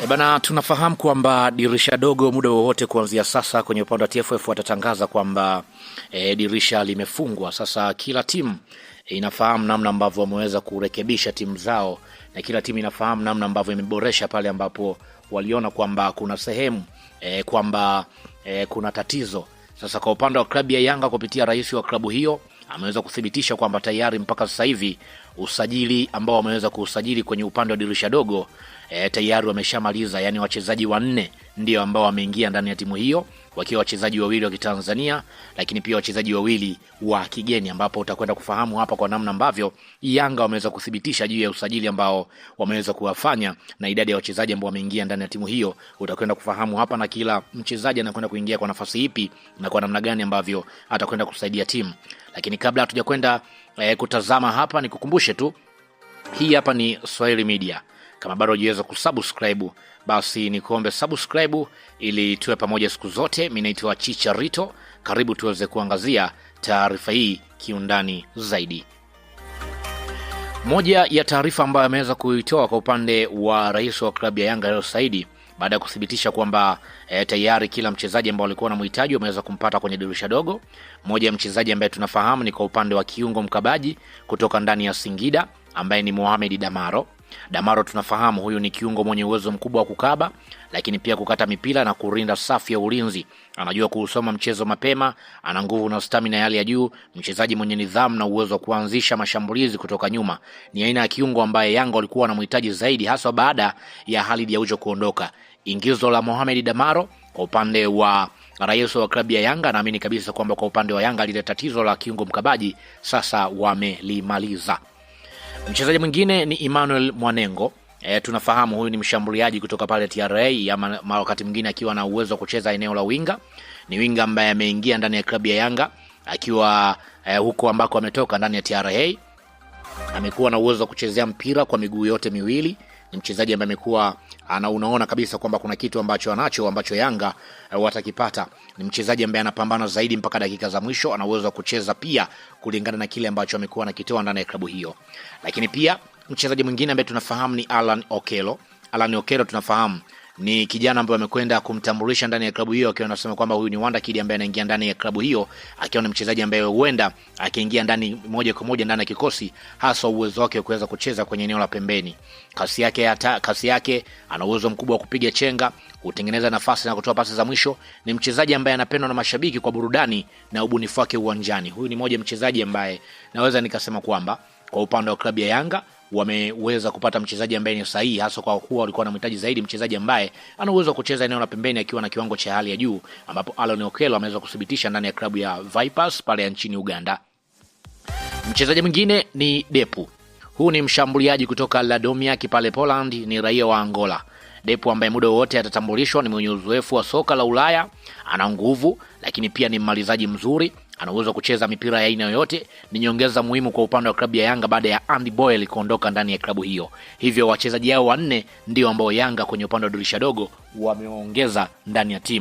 Bana, tunafahamu kwamba dirisha dogo muda wowote kuanzia sasa kwenye upande wa TFF watatangaza kwamba dirisha limefungwa. Sasa kila timu inafahamu namna ambavyo wameweza kurekebisha timu zao, na kila timu inafahamu namna ambavyo imeboresha pale ambapo waliona kwamba kuna sehemu kwamba kuna tatizo. Sasa kwa upande wa klabu ya Yanga kupitia rais wa klabu hiyo ameweza kuthibitisha kwamba tayari mpaka sasa hivi usajili ambao wameweza kusajili kwenye upande wa dirisha dogo tayari wameshamaliza, yani wachezaji 4 ndio ambao wameingia ndani ya timu hiyo, wakiwa wachezaji 2 wa Kitanzania lakini pia wachezaji 2 wa kigeni, ambapo utakwenda kufahamu hapa kwa namna ambavyo Yanga wameweza kuthibitisha juu ya usajili ambao wameweza kuwafanya na idadi ya wachezaji ambao wameingia ndani ya timu hiyo. Utakwenda kufahamu hapa na kila mchezaji anakwenda kuingia kwa nafasi ipi na kwa namna gani ambavyo atakwenda kusaidia timu. Lakini kabla hatujakwenda kutazama hapa, nikukumbushe tu hii hapa ni Swahili Media. Kama bado hujaweza kusubscribe, basi nikuombe subscribe ili tuwe pamoja siku zote. Mimi naitwa Chicha Rito. Karibu tuweze kuangazia taarifa hii kiundani zaidi. Moja ya taarifa ambayo ameweza kuitoa kwa upande wa rais wa klabu ya Yanga leo Saidi, baada ya kuthibitisha kwamba tayari kila mchezaji ambao walikuwa wanamhitaji wameweza kumpata kwenye dirisha dogo. Moja ya mchezaji ambaye tunafahamu ni kwa upande wa kiungo mkabaji kutoka ndani ya Singida ambaye ni Mohamed Damaro. Damaro tunafahamu huyu ni kiungo mwenye uwezo mkubwa wa kukaba, lakini pia kukata mipira na kurinda safu ya ulinzi. Anajua kusoma mchezo mapema, ana nguvu na stamina ya hali ya juu, mchezaji mwenye nidhamu na uwezo wa kuanzisha mashambulizi kutoka nyuma. Ni aina ya kiungo ambaye Yanga walikuwa wanamhitaji zaidi, hasa baada ya Khalid Aucho kuondoka. Ingizo la Mohamed Damaro kwa upande wa rais wa klabu ya Yanga, naamini kabisa kwamba kwa upande wa Yanga lile tatizo la kiungo mkabaji sasa wamelimaliza. Mchezaji mwingine ni Emmanuel Mwanengo. Tunafahamu huyu ni mshambuliaji kutoka pale TRA, ya wakati mwingine akiwa na uwezo wa kucheza eneo la winga. Ni winga ambaye ameingia ndani ya klabu ya Yanga akiwa huko ambako ametoka ndani ya TRA. Amekuwa na uwezo wa kuchezea mpira kwa miguu yote miwili. Ni mchezaji ambaye amekuwa unaona kabisa kwamba kuna kitu ambacho Yanga watakipata. Ni mchezaji ambaye anapambana zaidi mpaka dakika za mwisho, ana uwezo wa kucheza pia kulingana na kile ambacho amekuwa anakitoa ndani ya klabu hiyo. Lakini pia mchezaji mwingine ambaye tunafahamu ni Alan Okello. Alan Okello tunafahamu ni kijana ambaye amekwenda kumtambulisha ndani ya klabu hiyo, akiwa anasema kwamba huyu ni wonder kid ambaye anaingia ndani ya klabu hiyo, akiwa ni mchezaji ambaye huenda akiingia ndani moja kwa moja ndani ya kikosi, hasa uwezo wake kuweza kucheza kwenye eneo la pembeni. Kasi yake ana uwezo mkubwa wa kupiga chenga, kutengeneza nafasi na kutoa pasi za mwisho. Ni mchezaji ambaye anapendwa na mashabiki kwa burudani na ubunifu wake uwanjani. Huyu ni mmoja mchezaji ambaye naweza nikasema kwamba kwa upande wa klabu ya Yanga wameweza kupata mchezaji ambaye ni sahihi, hasa kwa kuwa walikuwa wanamhitaji zaidi mchezaji ambaye ana uwezo wa kucheza eneo la pembeni akiwa na kiwango cha hali ya juu, ambapo Alan Okello ameweza kuthibitisha ndani ya klabu ya Vipers pale nchini Uganda. Mchezaji mwingine ni Depu. Huu ni mshambuliaji kutoka Ladomiaki pale Poland, ni raia wa Angola. Depu ambaye muda wote atatambulishwa ni mwenye uzoefu wa soka la Ulaya, ana nguvu lakini pia ni mmalizaji mzuri, ana uwezo kucheza mipira ya aina yoyote. Ni nyongeza muhimu kwa upande wa klabu ya Yanga baada ya Andy Boyle kuondoka ndani ya klabu hiyo. Hivyo wachezaji hao 4 ndio ambao Yanga kwenye upande wa dirisha dogo wameongeza ndani ya timu.